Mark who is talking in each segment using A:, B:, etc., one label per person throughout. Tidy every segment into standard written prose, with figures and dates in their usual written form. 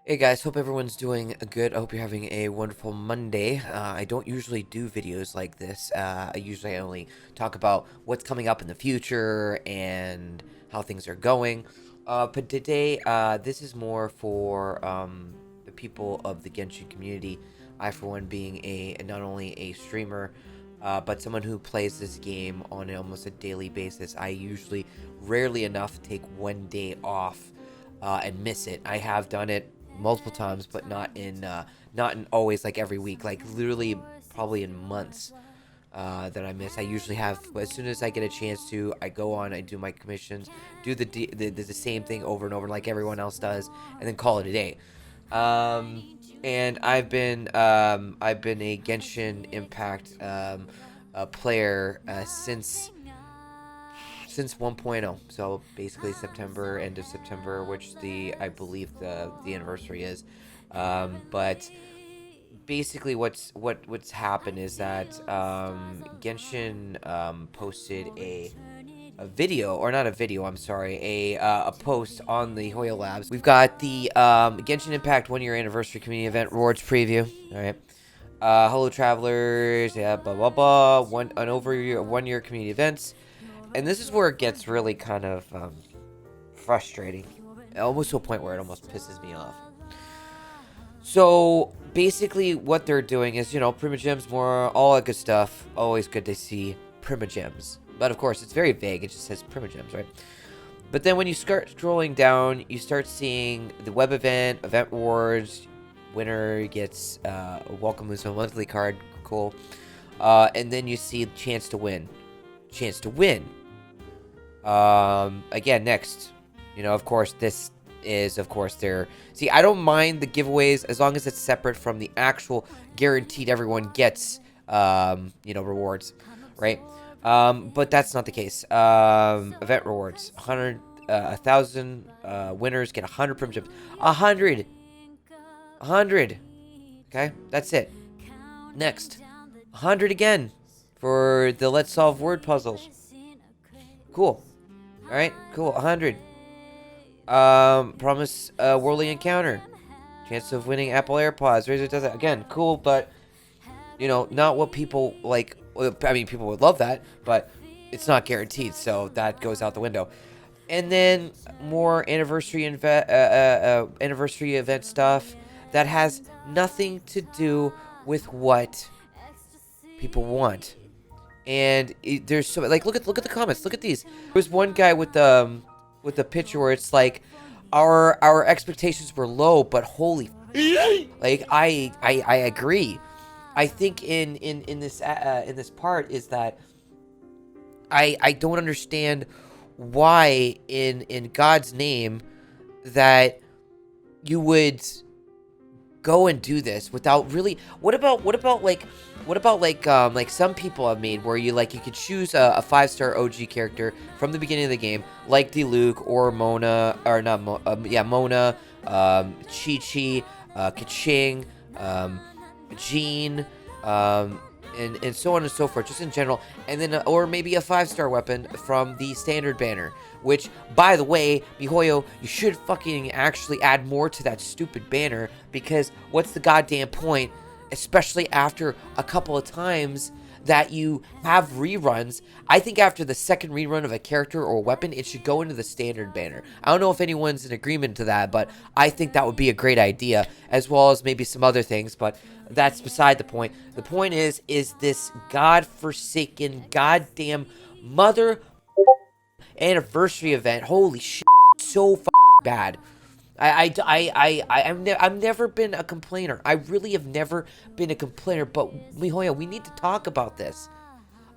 A: Hey guys, hope everyone's doing good. I hope you're having a wonderful Monday. I don't usually do videos like this. I usually only talk about what's coming up in the future and how things are going. But today, this is more for the people of the Genshin community. I, for one, being not only a streamer, but someone who plays this game on almost a daily basis. I usually, rarely enough, take one day off and miss it. I have done it multiple times, but not in always like every week. Like literally, probably in months that I miss. I usually have, as soon as I get a chance to, I go on, I do my commissions, do the same thing over and over like everyone else does, and then call it a day. And I've been a Genshin Impact player since 1.0, so basically September, end of September, which I believe the anniversary is. But basically, what's happened is that Genshin posted a video, or not a video, I'm sorry, a post on the Hoyo Labs. We've got the Genshin Impact 1 year anniversary community event rewards preview. All right. Hello travelers, yeah, blah blah blah. An overview of 1 year community events. And this is where it gets really kind of frustrating, almost to a point where it almost pisses me off. So basically, what they're doing is, Primogems, more, all that good stuff. Always good to see Primogems, but of course, it's very vague. It just says Primogems, right? But then when you start scrolling down, you start seeing the web event rewards. Winner gets a welcome Muso monthly card, cool. And then you see chance to win. Chance to win. Again, next, of course, this is, of course, see, I don't mind the giveaways as long as it's separate from the actual guaranteed everyone gets, rewards, right? But that's not the case. Event rewards, 1,000, winners get 100 prime chips. 100. Okay, that's it. Next, 100 again for the Let's Solve Word puzzles. Cool. Alright, cool. 100. Promise Worldly Encounter. Chance of winning Apple AirPods. Razor does that. Again, cool, but, not what people like. I mean, people would love that, but it's not guaranteed, so that goes out the window. And then more anniversary event stuff that has nothing to do with what people want. And there's so, like, look at the comments. Look at these. There's one guy with the picture where it's like our expectations were low, but holy like I agree. I think in this part is that I don't understand why in God's name that you would go and do this without really. What about like some people have made where you could choose a 5-star OG character from the beginning of the game, like Diluc or Mona, or not Mona, Chi-Chi, Kaching, Jean, and so on and so forth, just in general, and then or maybe a 5-star weapon from the standard banner. Which, by the way, Mihoyo, you should fucking actually add more to that stupid banner, because what's the goddamn point, especially after a couple of times that you have reruns. I think after the second rerun of a character or weapon, it should go into the standard banner. I don't know if anyone's in agreement to that, but I think that would be a great idea, as well as maybe some other things, but that's beside the point. The point is this godforsaken, goddamn mother anniversary event. Holy shit, so bad. I've never been a complainer. I really have never been a complainer, but Mihoyo, we need to talk about this.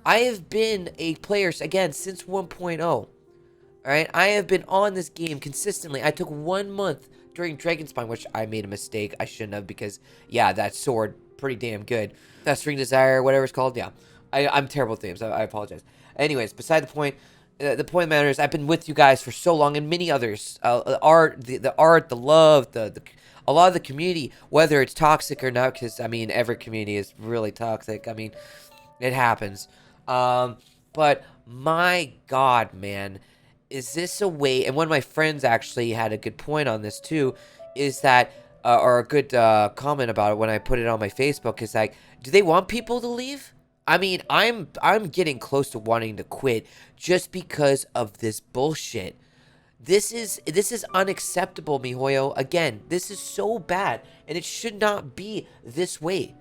A: I have been a player, again, since 1.0. Alright, I have been on this game consistently. I took 1 month during Dragonspine, which I made a mistake. I shouldn't have, because, yeah, that sword, pretty damn good. That String Desire, whatever it's called, yeah. I'm terrible with names, I apologize. Anyways, beside the point, the point of the matter is, I've been with you guys for so long, and many others. Art, the art, the love, a lot of the community, whether it's toxic or not, because, I mean, every community is really toxic. I mean, it happens. But my God, man, is this a way? And one of my friends actually had a good point on this too, is that or a good comment about it when I put it on my Facebook is like, do they want people to leave? I mean, I'm getting close to wanting to quit just because of this bullshit. This is unacceptable, Mihoyo. Again, this is so bad, and it should not be this way.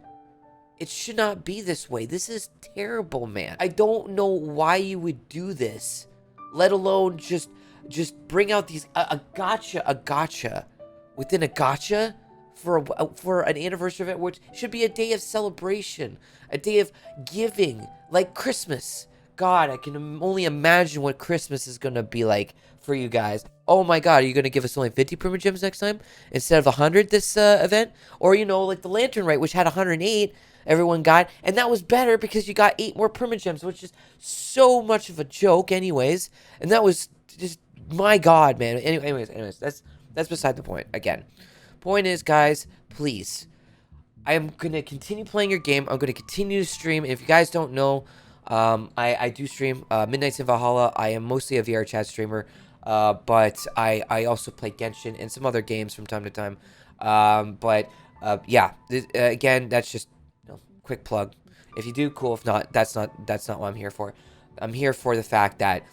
A: It should not be this way. This is terrible, man. I don't know why you would do this, let alone just bring out these a gotcha within a gotcha for an anniversary event, which should be a day of celebration, a day of giving, like Christmas. God, I can only imagine what Christmas is gonna be like for you guys. Oh my God, are you gonna give us only 50 perma gems next time instead of 100 this event? Or like the lantern rite, which had 108, everyone got, and that was better because you got 8 more perma gems, which is so much of a joke, anyways. And that was just, my God, man. Anyways, that's beside the point. Again, point is, guys, please, I am going to continue playing your game. I'm going to continue to stream. If you guys don't know, I do stream Midnights in Valhalla. I am mostly a VR chat streamer, but I also play Genshin and some other games from time to time. Yeah, again, that's just quick plug. If you do, cool. If not, that's not what I'm here for. I'm here for the fact that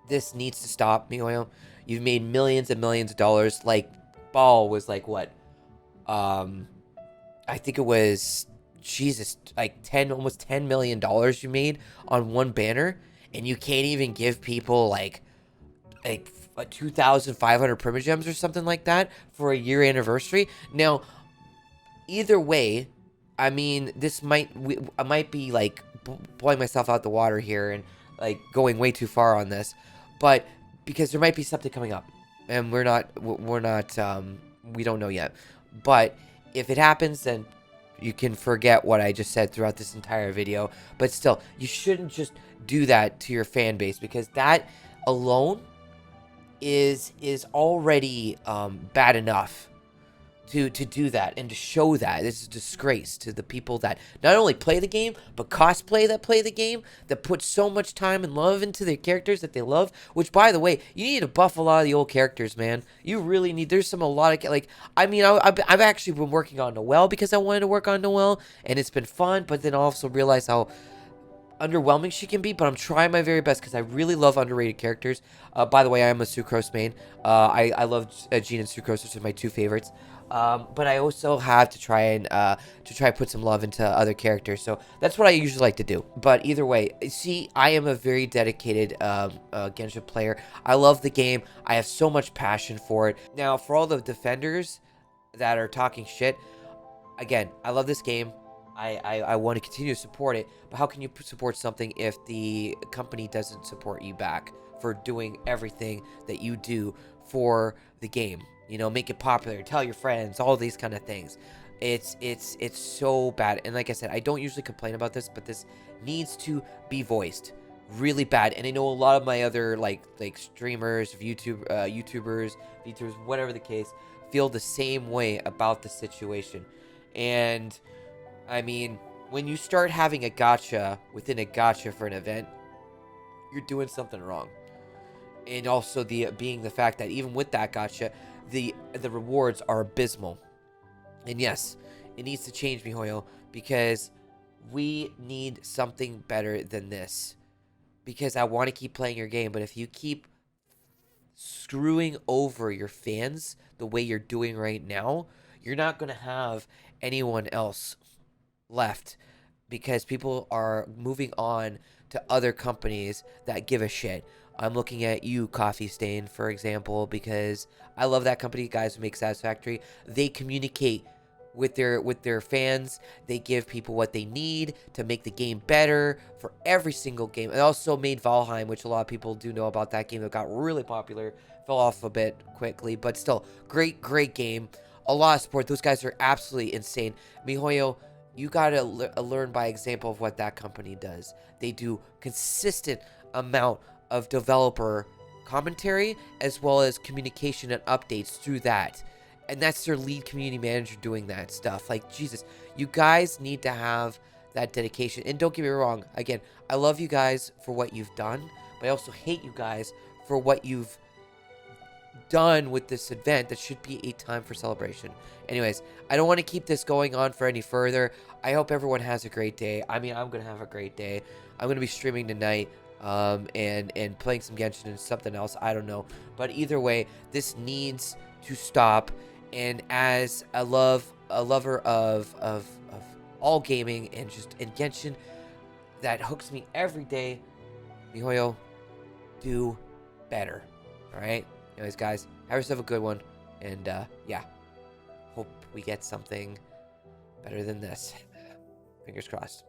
A: this needs to stop, Mihoyo. You've made millions and millions of dollars. Like, Ball was like what? I think it was, Jesus, like almost $10 million you made on one banner, and you can't even give people like 2,500 primogems or something like that for a year anniversary. Now, either way, I mean, I might be like blowing myself out the water here and like going way too far on this, but because there might be something coming up, and we don't know yet. But if it happens, then you can forget what I just said throughout this entire video. But still, you shouldn't just do that to your fan base, because that alone is already bad enough to do that and to show that. This is a disgrace to the people that not only play the game, but play the game, that put so much time and love into their characters that they love. Which, by the way, you need to buff a lot of the old characters, man. You really need. There's a lot of, like, I mean, I've actually been working on Noelle because I wanted to work on Noelle, and it's been fun. But then I also realized how underwhelming she can be, but I'm trying my very best because I really love underrated characters. By the way, I am a Sucrose main. I love Jean and Sucrose, which are my 2 favorites. But I also have to try and put some love into other characters. So that's what I usually like to do. But either way, see, I am a very dedicated Genshin player. I love the game. I have so much passion for it. Now, for all the defenders that are talking shit, again, I love this game. I want to continue to support it. But how can you support something if the company doesn't support you back for doing everything that you do for the game? Make it popular, tell your friends, all these kind of things. It's so bad. And like I said, I don't usually complain about this, but this needs to be voiced really bad. And I know a lot of my other like streamers, YouTubers, whatever the case, feel the same way about the situation. And I mean, when you start having a gacha within a gacha for an event, you're doing something wrong. And also being the fact that even with that gacha, the rewards are abysmal. And yes, it needs to change, Mihoyo, because we need something better than this. Because I want to keep playing your game, but if you keep screwing over your fans the way you're doing right now, you're not going to have anyone else left, because people are moving on to other companies that give a shit. I'm looking at you, Coffee Stain, for example, because I love that company, guys who make Satisfactory. They communicate with their fans. They give people what they need to make the game better for every single game. It also made Valheim, which a lot of people do know about that game that got really popular. Fell off a bit quickly, but still, great game. A lot of support. Those guys are absolutely insane. Mihoyo, you gotta learn by example of what that company does. They do consistent amount of developer commentary as well as communication and updates through that. And that's their lead community manager doing that stuff. Like, Jesus, you guys need to have that dedication. And don't get me wrong, again, I love you guys for what you've done, but I also hate you guys for what you've done with this event. That should be a time for celebration. Anyways, I don't want to keep this going on for any further. I hope everyone has a great day. I mean, I'm gonna have a great day. I'm gonna be streaming tonight, and playing some Genshin and something else. I don't know, but either way, this needs to stop. And as a lover of all gaming and Genshin, that hooks me every day. Mihoyo, do better. All right. Anyways, guys, have yourself a good one, and yeah, hope we get something better than this. Fingers crossed.